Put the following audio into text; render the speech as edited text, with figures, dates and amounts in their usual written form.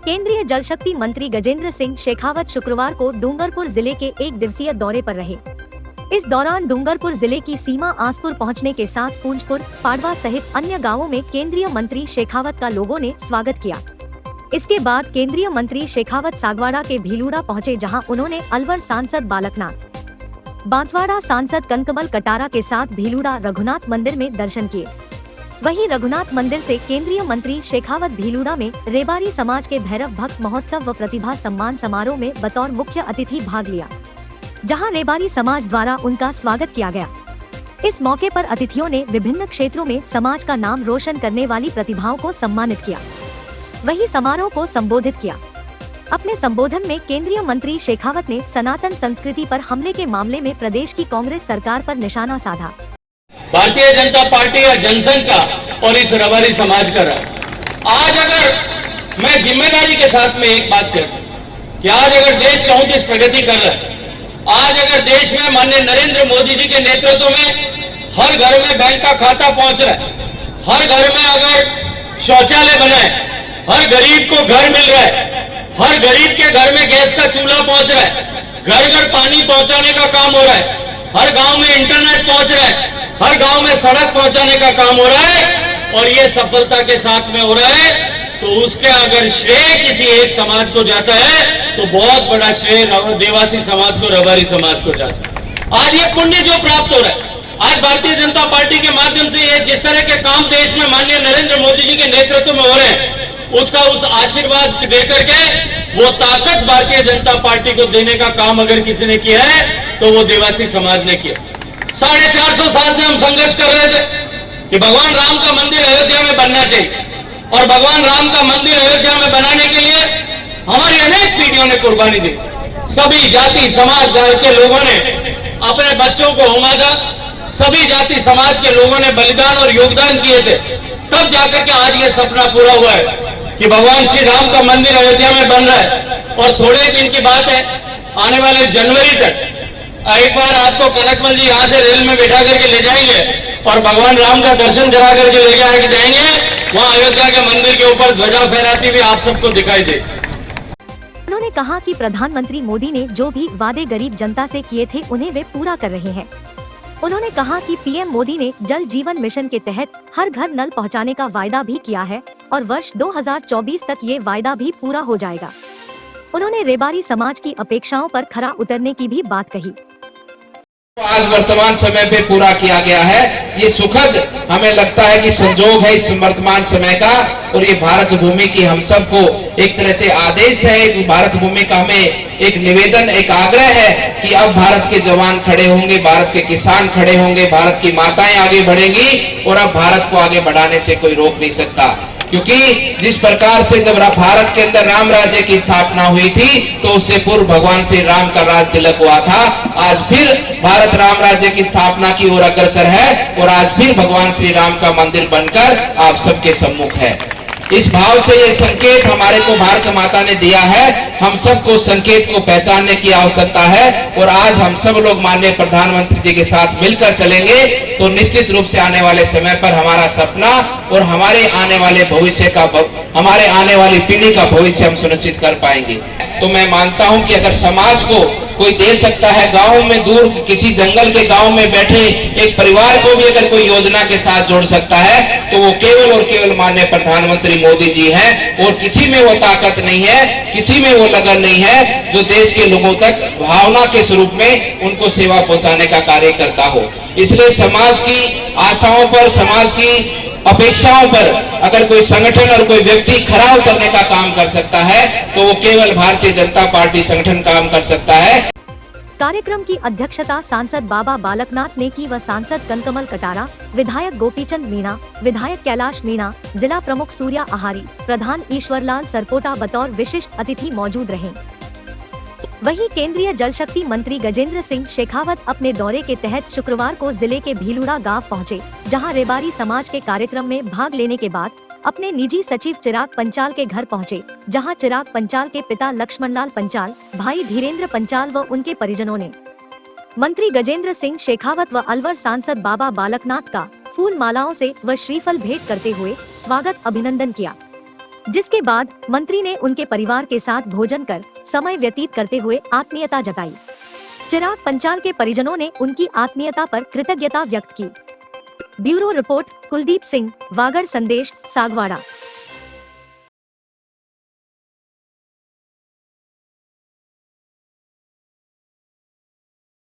केंद्रीय जल शक्ति मंत्री गजेंद्र सिंह शेखावत शुक्रवार को डूंगरपुर जिले के 1 दिवसीय दौरे पर रहे। इस दौरान डूंगरपुर जिले की सीमा आसपुर पहुंचने के साथ पूंजपुर, पाडवा सहित अन्य गांवों में केंद्रीय मंत्री शेखावत का लोगों ने स्वागत किया। इसके बाद केंद्रीय मंत्री शेखावत सागवाड़ा के भीलूड़ा पहुंचे, जहां उन्होंने अलवर सांसद बालकनाथ, बांसवाड़ा सांसद कनकमल कटारा के साथ भीलूड़ा रघुनाथ मंदिर में दर्शन किए। वहीं रघुनाथ मंदिर से केंद्रीय मंत्री शेखावत भीलूड़ा में रेबारी समाज के भैरव भक्त महोत्सव व प्रतिभा सम्मान समारोह में बतौर मुख्य अतिथि भाग लिया, जहां रेबारी समाज द्वारा उनका स्वागत किया गया। इस मौके पर अतिथियों ने विभिन्न क्षेत्रों में समाज का नाम रोशन करने वाली प्रतिभाओं को सम्मानित किया। वहीं समारोह को संबोधित किया। अपने संबोधन में केंद्रीय मंत्री शेखावत ने सनातन संस्कृति पर हमले के मामले में प्रदेश की कांग्रेस सरकार पर निशाना साधा। भारतीय जनता पार्टी या जनसंघ का और इस रबारी समाज का रहा। आज अगर मैं जिम्मेदारी के साथ में एक बात कहता हूं कि आज अगर देश 34 प्रगति कर रहा है, आज अगर देश में माननीय नरेंद्र मोदी जी के नेतृत्व में हर घर में बैंक का खाता पहुंच रहा है, हर घर में अगर शौचालय बना है, हर गरीब को घर मिल रहा है, हर गरीब के घर में गैस का चूल्हा पहुंच रहा है, घर घर पानी पहुंचाने का काम हो रहा है, हर गांव में इंटरनेट पहुंच रहा है, हर गांव में सड़क पहुंचाने का काम हो रहा है और ये सफलता के साथ में हो रहा है, तो उसके अगर श्रेय किसी एक समाज को जाता है तो बहुत बड़ा श्रेय देवासी समाज को, रबारी समाज को जाता है। आज ये पुण्य जो प्राप्त हो रहा है, आज भारतीय जनता पार्टी के माध्यम से ये जिस तरह के काम देश में माननीय नरेंद्र मोदी जी के नेतृत्व में हो रहे हैं, उसका उस आशीर्वाद देकर के वो ताकत भारतीय जनता पार्टी को देने का काम अगर किसी ने किया है तो वो देवासी समाज ने किया। 450 साल से हम संघर्ष कर रहे थे कि भगवान राम का मंदिर अयोध्या में बनना चाहिए और भगवान राम का मंदिर अयोध्या में बनाने के लिए हमारी अनेक पीढ़ियों ने कुर्बानी दी। सभी जाति समाज के लोगों ने अपने बच्चों को उमादा, सभी जाति समाज के लोगों ने बलिदान और योगदान किए थे, तब जाकर के आज ये सपना पूरा हुआ है कि भगवान श्री राम का मंदिर अयोध्या में बन रहा है। और थोड़े दिन की बात है, आने वाले जनवरी तक एक बार आपको कनकमल जी यहाँ से रेल में बैठा करके ले जाएंगे और भगवान राम का दर्शन करा करके ले जाएंगे, वहाँ अयोध्या के मंदिर के ऊपर ध्वजा फहराती हुई आप सबको दिखाई दे। उन्होंने कहा कि प्रधानमंत्री मोदी ने जो भी वादे गरीब जनता से किए थे उन्हें वे पूरा कर रहे हैं। उन्होंने कहा कि पीएम मोदी ने जल जीवन मिशन के तहत हर घर नल पहुंचाने का वायदा भी किया है और वर्ष 2024 तक ये वायदा भी पूरा हो जाएगा। उन्होंने रेबारी समाज की अपेक्षाओं पर खरा उतरने की भी बात कही। आज वर्तमान समय पे पूरा किया गया है, ये सुखद हमें लगता है कि संजोग है इस वर्तमान समय का, और ये भारत भूमि की हम सबको एक तरह से आदेश है। भारत भूमि का हमें एक निवेदन, एक आग्रह है कि अब भारत के जवान खड़े होंगे, भारत के किसान खड़े होंगे, भारत की माताएं आगे बढ़ेंगी और अब भारत को आगे बढ़ाने से कोई रोक नहीं सकता। क्योंकि जिस प्रकार से जब भारत के अंदर राम राज्य की स्थापना हुई थी तो उससे पूर्व भगवान श्री राम का राज तिलक हुआ था। आज फिर भारत राम राज्य की स्थापना की ओर अग्रसर है और आज फिर भगवान श्री राम का मंदिर बनकर आप सबके सम्मुख है। इस भाव से ये संकेत हमारे को भारत माता ने दिया है, हम सबको संकेत को पहचानने की आवश्यकता है और आज हम सब लोग माननीय प्रधानमंत्री जी के साथ मिलकर चलेंगे तो निश्चित रूप से आने वाले समय पर हमारा सपना और हमारे आने वाले भविष्य का, हमारे आने वाली पीढ़ी का भविष्य हम सुनिश्चित कर पाएंगे। तो मैं मानता हूं कि अगर समाज को कोई दे सकता है, गांव में दूर किसी जंगल के गांव में बैठे एक परिवार को भी अगर कोई योजना के साथ जोड़ सकता है तो वो केवल और केवल माननीय प्रधानमंत्री मोदी जी हैं। और किसी में वो ताकत नहीं है, किसी में वो लगन नहीं है जो देश के लोगों तक भावना के स्वरूप में उनको सेवा पहुंचाने का कार्य करता हो। इसलिए समाज की आशाओं पर, समाज की अपेक्षाओं पर अगर कोई संगठन और कोई व्यक्ति खरा उतरने का काम कर सकता है तो वो केवल भारतीय जनता पार्टी संगठन काम कर सकता है। कार्यक्रम की अध्यक्षता सांसद बाबा बालकनाथ ने की व सांसद कनकमल कटारा, विधायक गोपीचंद मीणा, विधायक कैलाश मीणा, जिला प्रमुख सूर्या आहारी, प्रधान ईश्वरलाल सरपोटा बतौर विशिष्ट अतिथि मौजूद रहे। वहीं केंद्रीय जल शक्ति मंत्री गजेंद्र सिंह शेखावत अपने दौरे के तहत शुक्रवार को जिले के भीलूड़ा गांव पहुंचे, जहां रेबारी समाज के कार्यक्रम में भाग लेने के बाद अपने निजी सचिव चिराग पंचाल के घर पहुंचे, जहां चिराग पंचाल के पिता लक्ष्मणलाल पंचाल, भाई धीरेन्द्र पंचाल व उनके परिजनों ने मंत्री गजेंद्र सिंह शेखावत व अलवर सांसद बाबा बालकनाथ का फूल मालाओं से व श्रीफल भेंट करते हुए स्वागत अभिनंदन किया। जिसके बाद मंत्री ने उनके परिवार के साथ भोजन कर समय व्यतीत करते हुए आत्मीयता जताई। चिराग पंचाल के परिजनों ने उनकी आत्मीयता पर कृतज्ञता व्यक्त की। ब्यूरो रिपोर्ट, कुलदीप सिंह, वागड़ संदेश, सागवाड़ा।